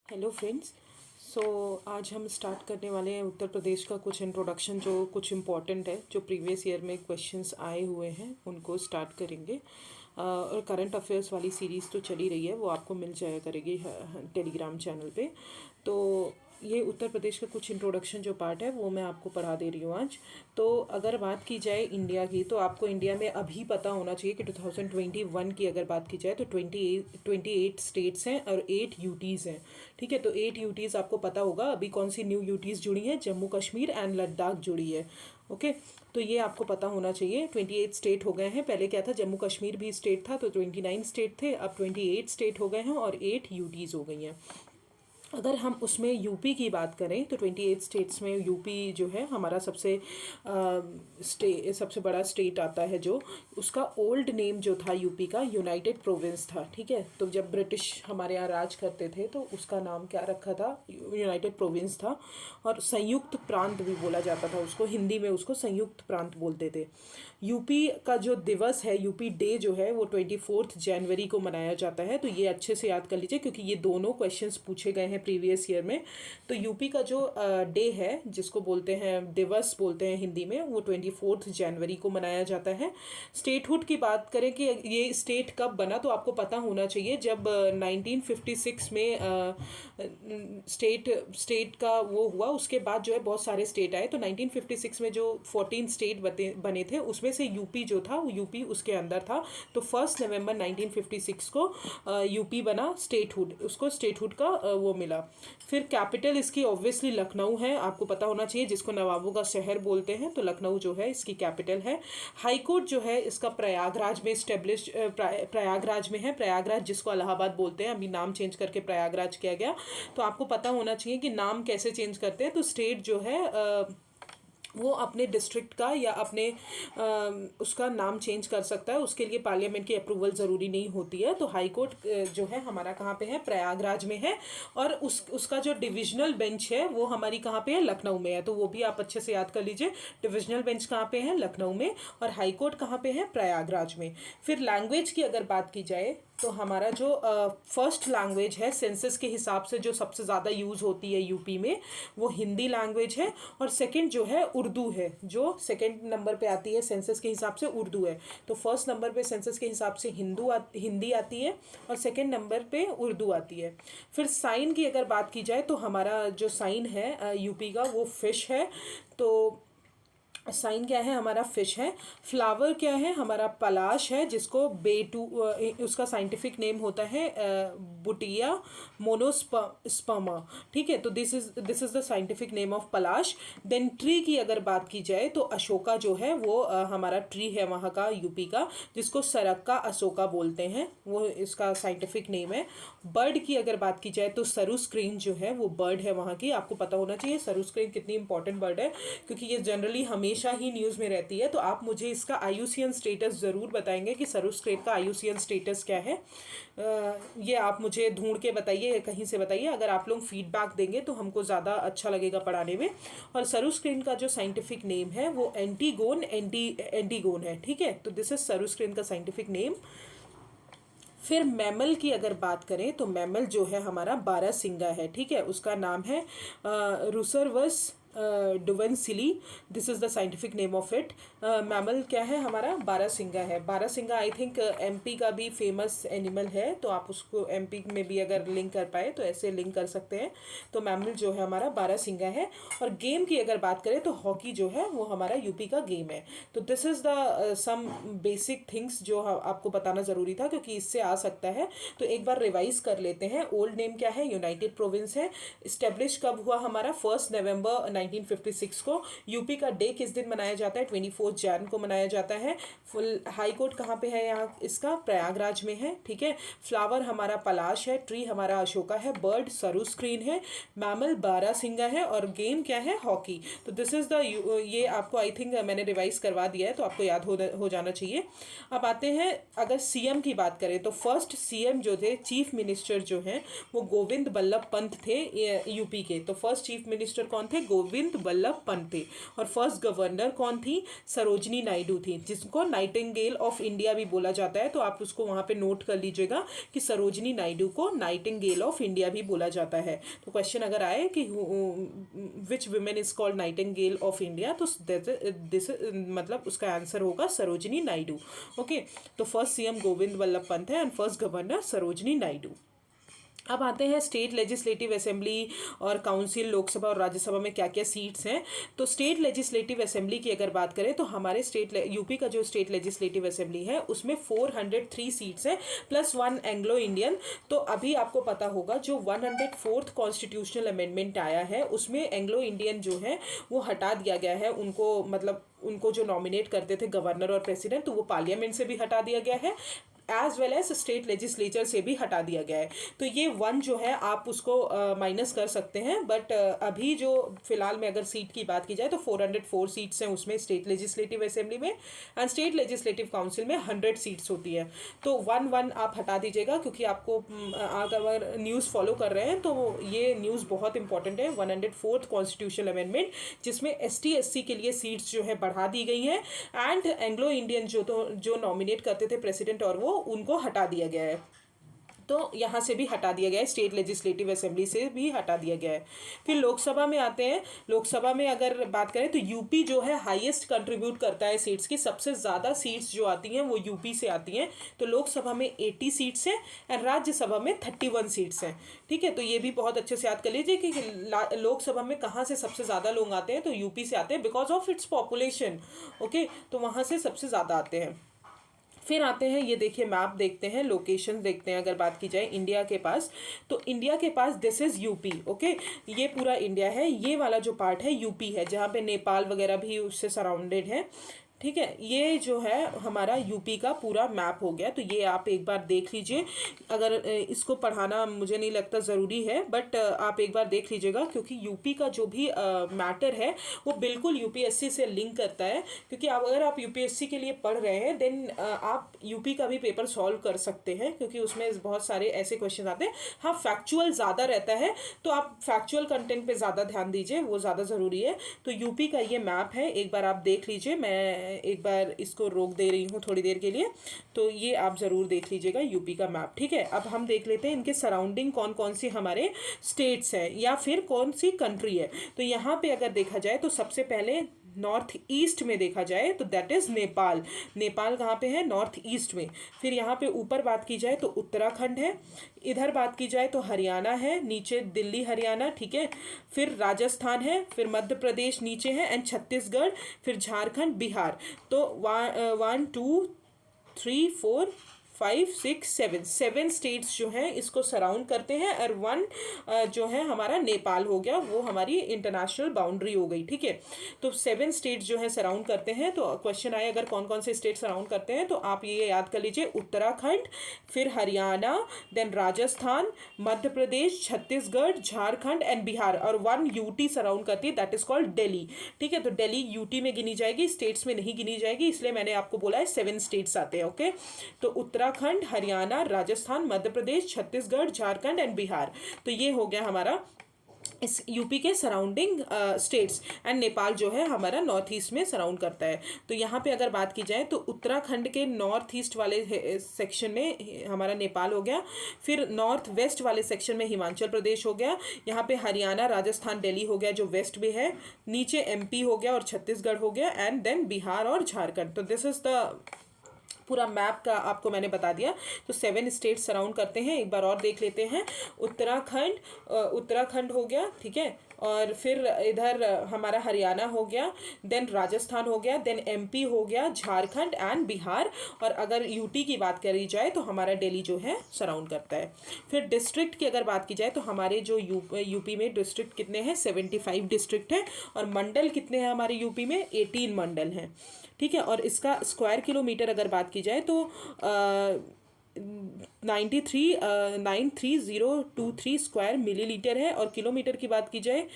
Hello friends. सो आज हम start करने वाले हैं उत्तर प्रदेश का कुछ इंट्रोडक्शन जो कुछ इम्पॉर्टेंट है, जो प्रीवियस ईयर में क्वेश्चंस आए हुए हैं उनको स्टार्ट करेंगे। और करंट अफेयर्स वाली सीरीज़ तो चली रही है, वो आपको मिल जाया करेगी टेलीग्राम चैनल पे। तो ये उत्तर प्रदेश का कुछ इंट्रोडक्शन जो पार्ट है वो मैं आपको पढ़ा दे रही हूँ आज। तो अगर बात की जाए इंडिया की, तो आपको इंडिया में अभी पता होना चाहिए कि 2021 की अगर बात की जाए तो 28 स्टेट्स हैं और 8 यूटीज़ हैं। ठीक है, तो 8 यूटीज़ आपको पता होगा। अभी कौन सी न्यू यूटीज़ जुड़ी हैं? जम्मू कश्मीर एंड लद्दाख जुड़ी है। ओके, तो ये आपको पता होना चाहिए। 28 स्टेट हो गए हैं। पहले क्या था, जम्मू कश्मीर भी स्टेट था, तो 29 स्टेट थे, अब 28 स्टेट हो गए हैं और 8 यूटीज़ हो गई हैं। अगर हम उसमें यूपी की बात करें तो 28 स्टेट्स में यूपी जो है हमारा सबसे बड़ा स्टेट आता है। जो उसका ओल्ड नेम जो था यूपी का, यूनाइटेड प्रोविंस था। ठीक है, तो जब ब्रिटिश हमारे यहाँ राज करते थे तो उसका नाम क्या रखा था? यूनाइटेड प्रोविंस था। और संयुक्त प्रांत भी बोला जाता था उसको, हिंदी में उसको संयुक्त प्रांत बोलते थे। यूपी का जो दिवस है, यूपी डे जो है, वो 24 जनवरी को मनाया जाता है। तो ये अच्छे से याद कर लीजिए क्योंकि ये दोनों क्वेश्चंस पूछे गए हैं प्रीवियस ईयर में। तो यूपी का जो डे है, जिसको बोलते हैं दिवस बोलते हैं हिंदी में, वो 24 जनवरी को मनाया जाता है। स्टेटहुड की बात करें कि ये स्टेट कब बना, तो आपको पता होना चाहिए जब 1956 में स्टेट का वो हुआ। उसके बाद जो है बहुत सारे स्टेट आए। तो 1956 में जो 14 स्टेट बने थे उसमें से यूपी जो था वो यूपी उसके अंदर था। तो 1 नवंबर 1956 को यूपी बना स्टेटहुड, उसको स्टेटहुड का वो मिला। फिर कैपिटल इसकी ऑब्वियसली लखनऊ है, आपको पता होना चाहिए, जिसको नवाबों का शहर बोलते हैं। तो लखनऊ जो है इसकी कैपिटल है। हाई कोर्ट जो है इसका प्रयागराज में स्टेब्लिश प्रयागराज में है। प्रयागराज जिसको इलाहाबाद बोलते हैं, अभी नाम चेंज करके प्रयागराज किया गया। तो आपको पता होना चाहिए कि नाम कैसे चेंज करते हैं। तो स्टेट जो है वो अपने डिस्ट्रिक्ट का या अपने उसका नाम चेंज कर सकता है। उसके लिए पार्लियामेंट की अप्रूवल ज़रूरी नहीं होती है। तो हाई कोर्ट जो है हमारा कहाँ पे है? प्रयागराज में है। और उसका जो डिविजनल बेंच है वो हमारी कहाँ पे है? लखनऊ में है। तो वो भी आप अच्छे से याद कर लीजिए, डिविजनल बेंच कहाँ पे है? लखनऊ में। और हाई कोर्ट कहाँ पे है? प्रयागराज में। फिर लैंग्वेज की अगर बात की जाए तो हमारा जो फर्स्ट लैंग्वेज है सेंसस के हिसाब से जो सबसे ज़्यादा यूज़ होती है यूपी में, वो हिंदी लैंग्वेज है। और सेकंड जो है उर्दू है, जो सेकंड नंबर पे आती है सेंसस के हिसाब से उर्दू है। तो फर्स्ट नंबर पे सेंसस के हिसाब से हिंदी आती है और सेकंड नंबर पे उर्दू आती है। फिर साइन की अगर बात की जाए तो हमारा जो साइन है यूपी का, वो फिश है। तो साइन क्या है? हमारा फिश है। फ्लावर क्या है? हमारा पलाश है, जिसको बेटू उसका साइंटिफिक नेम होता है बुटिया मोनोस्पर्मा। ठीक है, तो this is the scientific name of palash. Then tree की अगर बात की जाए तो अशोका जो है वो हमारा ट्री है वहाँ का, यूपी का, जिसको सरक्का अशोका बोलते हैं, वो इसका साइंटिफिक नेम है। बर्ड की अगर बात की जाए तो सरुस्क्रीन जो है वो बर्ड है वहाँ की। आपको पता होना चाहिए सरुस्क्रीन कितनी इंपॉर्टेंट बर्ड है, क्योंकि ये जनरली हमेशा ही न्यूज़ में रहती है। तो आप मुझे इसका आईयूसीएन स्टेटस ज़रूर बताएंगे कि सरुस्क्रीन का आईयूसीएन स्टेटस क्या है। ये आप मुझे ढूंढ के बताइए, कहीं से बताइए। अगर आप लोग फीडबैक देंगे तो हमको ज़्यादा अच्छा लगेगा पढ़ाने में। और सरुस्क्रीन का जो साइंटिफिक नेम है वो एंटीगोन है। ठीक है, तो दिस इज सरुस्क्रीन का साइंटिफिक नेम। फिर मैमल की अगर बात करें तो मैमल जो है हमारा बारहसिंगा है। ठीक है, उसका नाम है रुसरवस डुवेंसिली। This is the scientific name of it. Mammal क्या है हमारा? बारहसिंगा है। बारहसिंगा आई थिंक एमपी का भी फेमस एनिमल है, तो आप उसको एमपी में भी अगर लिंक कर पाए तो ऐसे लिंक कर सकते हैं। तो मैमल जो है हमारा बारहसिंगा है। और गेम की अगर बात करें तो हॉकी जो है वो हमारा यूपी का गेम है। तो this is the some basic things जो आपको बताना ज़रूरी था, क्योंकि इससे आ सकता है। तो एक बार रिवाइज कर लेते हैं। ओल्ड नेम क्या है? यूनाइटेड प्रोविंस है। इस्टेब्लिश कब हुआ हमारा? 1 नवंबर 1956 को। यूपी का डे किस दिन मनाया जाता है? 24 जैन को मनाया जाता है। फुल हाई कोर्ट कहाँ पे है? यहाँ इसका प्रयागराज में है। ठीक है, फ्लावर हमारा पलाश है, ट्री हमारा अशोका है, बर्ड सरुस्क्रीन है, मैमल बारहसिंगा है, और गेम क्या है? हॉकी। तो दिस इज द ये आपको आई थिंक मैंने रिवाइज करवा दिया है, तो आपको याद हो जाना चाहिए। अब आते हैं, अगर सीएम की बात करें तो फर्स्ट सीएम जो थे, चीफ मिनिस्टर जो हैं, वो गोविंद बल्लभ पंत थे यूपी के। तो फर्स्ट चीफ मिनिस्टर कौन थे? गोविंद गोविंद वल्लभ पंत थे। और फर्स्ट गवर्नर कौन थी? सरोजनी नायडू थी, जिसको नाइटिंगेल ऑफ इंडिया भी बोला जाता है। तो आप उसको वहाँ पे नोट कर लीजिएगा कि सरोजनी नायडू को नाइटिंगेल ऑफ इंडिया भी बोला जाता है। तो क्वेश्चन अगर आए कि विच women is called Nightingale of India, तो दिस मतलब उसका आंसर होगा सरोजनी नायडू। ओके, तो फर्स्ट सीएम गोविंद वल्लभ पंत है and first governor Sarojini Naidu. अब आते हैं स्टेट लेजिस्लेटिव असेंबली और काउंसिल, लोकसभा और राज्यसभा में क्या क्या सीट्स हैं। तो स्टेट लेजिस्लेटिव असेंबली की अगर बात करें तो हमारे यूपी का जो स्टेट लेजिस्लेटिव असेंबली है उसमें 403 सीट्स हैं प्लस 1 एंग्लो इंडियन। तो अभी आपको पता होगा जो 104th कॉन्स्टिट्यूशनल अमेंडमेंट आया है उसमें एंग्लो इंडियन जो है वो हटा दिया गया है। उनको मतलब उनको जो नॉमिनेट करते थे गवर्नर और प्रेसिडेंट, तो वो पार्लियामेंट से भी हटा दिया गया है as well as state legislature से भी हटा दिया गया है। तो ये 1 जो है आप उसको माइनस कर सकते हैं, बट अभी जो फिलहाल में अगर सीट की बात की जाए तो 404 सीट्स हैं उसमें स्टेट लेजिस्लेटिव असेंबली में, एंड स्टेट लेजिस्लेटिव काउंसिल में 100 सीट्स होती है। तो 1 आप हटा दीजिएगा, क्योंकि आपको अगर न्यूज़ फॉलो कर रहे हैं तो ये न्यूज़ बहुत इंपॉर्टेंट है। 104th कॉन्स्टिट्यूशनल अमेंडमेंट जिसमें ST SC के लिए सीट्स जो है बढ़ा दी गई हैं, एंड एंग्लो इंडियन जो नॉमिनेट करते थे प्रेसिडेंट और वो उनको हटा दिया गया है। तो यहाँ से भी हटा दिया गया है, स्टेट लेजिस्लेटिव असेंबली से भी हटा दिया गया है। फिर लोकसभा में आते हैं। लोकसभा में अगर बात करें तो यूपी जो है हाईएस्ट कंट्रीब्यूट करता है सीट्स की, सबसे ज़्यादा सीट्स जो आती हैं वो यूपी से आती हैं। तो लोकसभा में 80 सीट्स हैं एंड राज्यसभा में 31 सीट्स हैं। ठीक है, तो ये भी बहुत अच्छे से याद कर लीजिए कि लोकसभा में कहाँ से सबसे ज़्यादा लोग आते हैं, तो यूपी से आते हैं because of its population. Okay, तो वहाँ से सबसे ज़्यादा आते हैं। फिर आते हैं, ये देखिए मैप देखते हैं, लोकेशन देखते हैं। अगर बात की जाए इंडिया के पास, तो इंडिया के पास दिस इज़ यूपी। ओके, ये पूरा इंडिया है, ये वाला जो पार्ट है यूपी है, जहाँ पे नेपाल वगैरह भी उससे सराउंडेड है। ठीक है, ये जो है हमारा यूपी का पूरा मैप हो गया। तो ये आप एक बार देख लीजिए। अगर इसको पढ़ाना मुझे नहीं लगता ज़रूरी है, बट आप एक बार देख लीजिएगा, क्योंकि यूपी का जो भी मैटर है वो बिल्कुल यूपीएससी से लिंक करता है। क्योंकि अगर आप यूपीएससी के लिए पढ़ रहे हैं देन आप यूपी का भी पेपर सॉल्व कर सकते हैं, क्योंकि उसमें बहुत सारे ऐसे क्वेश्चन आते हैं। हाँ, फैक्चुअल ज़्यादा रहता है, तो आप फैक्चुअल कंटेंट पे ज़्यादा ध्यान दीजिए, वो ज़्यादा ज़रूरी है। तो यूपी का ये मैप है, एक बार आप देख लीजिए। मैं एक बार इसको रोक दे रही हूँ थोड़ी देर के लिए, तो ये आप ज़रूर देख लीजिएगा यूपी का मैप। ठीक है, अब हम देख लेते हैं इनके सराउंडिंग कौन कौन सी हमारे स्टेट्स हैं या फिर कौन सी कंट्री है। तो यहाँ पे अगर देखा जाए तो सबसे पहले नॉर्थ ईस्ट में देखा जाए तो दैट इज़ नेपाल। नेपाल कहाँ पे है? नॉर्थ ईस्ट में। फिर यहाँ पे ऊपर बात की जाए तो उत्तराखंड है, इधर बात की जाए तो हरियाणा है, नीचे दिल्ली हरियाणा, ठीक है। फिर राजस्थान है, फिर मध्य प्रदेश नीचे है, एंड छत्तीसगढ़, फिर झारखंड, बिहार। तो 1 2 3 4 5 6 7 स्टेट्स जो हैं इसको सराउंड करते हैं, और 1 जो है हमारा नेपाल हो गया, वो हमारी इंटरनेशनल बाउंड्री हो गई। ठीक है, तो 7 स्टेट्स जो है सराउंड करते हैं। तो क्वेश्चन आए अगर कौन कौन से स्टेट सराउंड करते हैं, तो आप ये याद कर लीजिए, उत्तराखंड, फिर हरियाणा, देन राजस्थान, मध्य प्रदेश, छत्तीसगढ़, झारखंड एंड बिहार, और 1 यूटी सराउंड करती है, दैट इज कॉल्ड दिल्ली। ठीक है, तो दिल्ली यूटी में गिनी जाएगी, स्टेट्स में नहीं गिनी जाएगी, इसलिए मैंने आपको बोला है 7 स्टेट्स आते हैं। ओके, तो उत्तराखंड, हरियाणा, राजस्थान, मध्य प्रदेश, छत्तीसगढ़, झारखंड एंड बिहार। तो ये हो गया हमारा इस यूपी के सराउंडिंग स्टेट्स, एंड नेपाल जो है हमारा नॉर्थ ईस्ट में सराउंड करता है। तो यहाँ पे अगर बात की जाए तो उत्तराखंड के नॉर्थ ईस्ट वाले सेक्शन में हमारा नेपाल हो गया, फिर नॉर्थ वेस्ट वाले सेक्शन में हिमाचल प्रदेश हो गया, यहाँ पे हरियाणा, राजस्थान, दिल्ली हो गया जो वेस्ट में है, नीचे MP हो गया और छत्तीसगढ़ हो गया, एंड देन बिहार और झारखंड। तो दिस इज़ द पूरा मैप का आपको मैंने बता दिया। तो 7 स्टेट्स सराउंड करते हैं, एक बार और देख लेते हैं। उत्तराखंड हो गया, ठीक है, और फिर इधर हमारा हरियाणा हो गया, देन राजस्थान हो गया, देन MP हो गया, झारखंड एंड बिहार, और अगर यूटी की बात करी जाए तो हमारा दिल्ली जो है सराउंड करता है। फिर डिस्ट्रिक्ट की अगर बात की जाए तो हमारे जो यूपी में डिस्ट्रिक्ट कितने हैं? 75 डिस्ट्रिक्ट हैं, और मंडल कितने हैं हमारे यूपी में? 18 मंडल हैं। ठीक है, और इसका स्क्वायर किलोमीटर अगर बात की जाए तो 93023 स्क्वायर मिलीलीटर है, और किलोमीटर की बात की जाए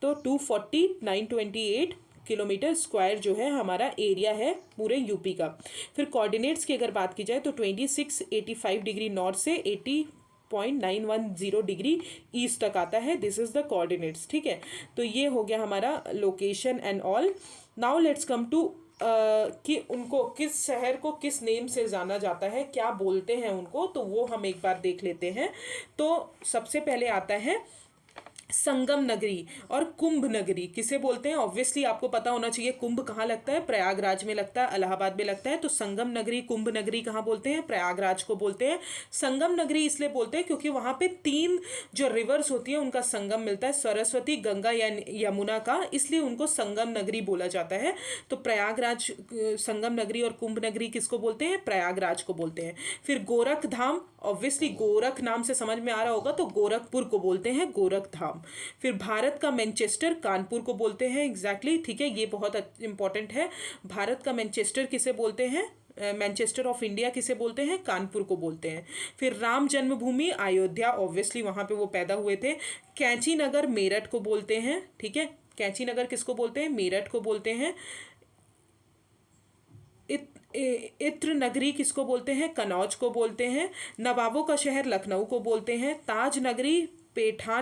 तो 24928 किलोमीटर स्क्वायर जो है हमारा एरिया है पूरे यूपी का। फिर कोऑर्डिनेट्स की अगर बात की जाए तो 2685 डिग्री नॉर्थ से 80 5.910 डिग्री ईस्ट तक आता है। दिस इज द कोऑर्डिनेट्स, ठीक है। तो ये हो गया हमारा location and all. Now let's come to कि उनको किस शहर को किस नेम से जाना जाता है, क्या बोलते हैं उनको, तो वो हम एक बार देख लेते हैं। तो सबसे पहले आता है संगम नगरी और कुंभ नगरी। किसे बोलते हैं? ऑब्वियसली आपको पता होना चाहिए, कुंभ कहाँ लगता है? प्रयागराज में लगता है, इलाहाबाद में लगता है। तो संगम नगरी, कुंभ नगरी कहाँ बोलते हैं? प्रयागराज को बोलते हैं। संगम नगरी इसलिए बोलते हैं क्योंकि वहाँ पे 3 जो रिवर्स होती है उनका संगम मिलता है, सरस्वती, गंगा या यमुना का, इसलिए उनको संगम नगरी बोला जाता है। तो प्रयागराज संगम नगरी और कुंभ नगरी किसको बोलते हैं? प्रयागराज को बोलते हैं। फिर गोरख धाम, ऑब्वियसली गोरख नाम से समझ में आ रहा होगा, तो गोरखपुर को बोलते हैं गोरख धाम। फिर भारत का मैनचेस्टर, कानपुर को बोलते हैं, एग्जैक्टली, ठीक है, ये बहुत इंपॉर्टेंट है। भारत का मैनचेस्टर किसे बोलते हैं? मैनचेस्टर ऑफ इंडिया किसे बोलते हैं? कानपुर को बोलते हैं। फिर राम जन्मभूमि अयोध्या, ऑब्वियसली वहां पे वो पैदा हुए थे। कैंची नगर मेरठ को बोलते हैं, ठीक है, कैंची नगर किसको बोलते हैं? मेरठ को बोलते हैं। इत्र नगरी किसको बोलते हैं? कनौज को बोलते हैं। नवाबों का शहर लखनऊ को बोलते हैं। ताज नगरी पेठा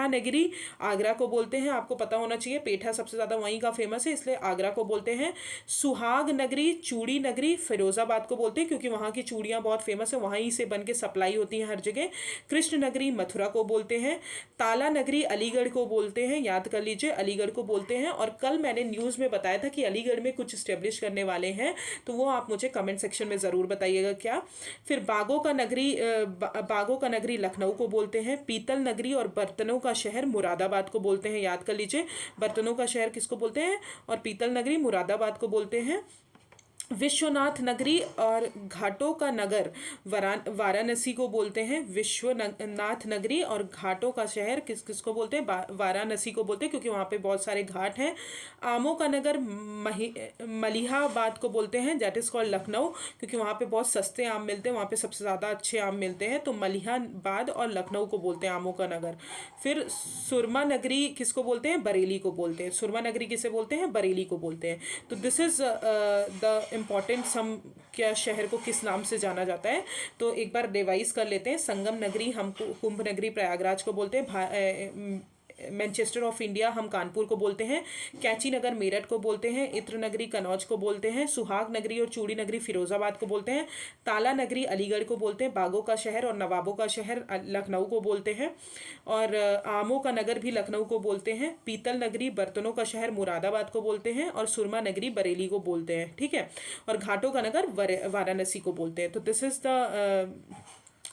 नगरी आगरा को बोलते हैं। आपको पता होना चाहिए, पेठा सबसे ज़्यादा वहीं का फेमस है, इसलिए आगरा को बोलते हैं। सुहाग नगरी, चूड़ी नगरी फिरोजाबाद को बोलते हैं क्योंकि वहाँ की चूड़ियाँ बहुत फेमस है, वहीं से बन के सप्लाई होती हैं हर जगह। कृष्ण नगरी मथुरा को बोलते हैं। ताला नगरी अलीगढ़ को बोलते हैं, याद कर लीजिए, अलीगढ़ को बोलते हैं। और कल मैंने न्यूज़ में बताया था कि अलीगढ़ में कुछ इस्टेब्लिश करने वाले हैं, तो वो आप मुझे कमेंट सेक्शन में ज़रूर बताइएगा क्या। फिर बागों का नगरी लखनऊ को बोलते हैं। पीतल नगरी और बर्तनों का शहर मुरादाबाद को बोलते हैं, याद कर लीजिए, बर्तनों का शहर किसको बोलते हैं? और पीतल नगरी मुरादाबाद को बोलते हैं। विश्वनाथ नगरी और घाटों का नगर वाराणसी को बोलते हैं। विश्वनाथ नगरी और घाटों का शहर किसको बोलते हैं? वाराणसी को बोलते हैं क्योंकि वहाँ पे बहुत सारे घाट हैं। आमों का नगर मलिहाबाद को बोलते हैं, दैट इज़ कॉल्ड लखनऊ, क्योंकि वहाँ पे बहुत सस्ते आम मिलते हैं, वहाँ पे सबसे ज़्यादा अच्छे आम मिलते हैं। तो मलिहाबाद और लखनऊ को बोलते हैं आमों का नगर। फिर सुरमा नगरी किसको बोलते हैं? बरेली को बोलते हैं। सुरमा नगरी किसे बोलते हैं? बरेली को बोलते हैं। तो दिस इज़ द इम्पॉर्टेंट सम, क्या शहर को किस नाम से जाना जाता है। तो एक बार रिवाइज कर लेते हैं। संगम नगरी हम कुंभ नगरी प्रयागराज को बोलते हैं। मैनचेस्टर ऑफ इंडिया हम कानपुर को बोलते हैं। कैंची नगर मेरठ को बोलते हैं। इत्र नगरी कनौज को बोलते हैं। सुहाग नगरी और चूड़ी नगरी फिरोजाबाद को बोलते हैं। ताला नगरी अलीगढ़ को बोलते हैं। बागों का शहर और नवाबों का शहर लखनऊ को बोलते हैं। और आमों का नगर भी लखनऊ को बोलते हैं। पीतल नगरी बर्तनों का शहर मुरादाबाद को बोलते हैं। और सुरमा नगरी बरेली को बोलते हैं, ठीक है। और घाटों का नगर वाराणसी को बोलते हैं। तो दिस इज़ द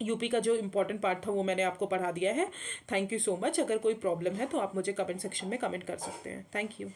यूपी का जो इम्पोर्टेंट पार्ट था वो मैंने आपको पढ़ा दिया है। Thank you so much. अगर कोई प्रॉब्लम है तो आप मुझे कमेंट सेक्शन में कमेंट कर सकते हैं। Thank you.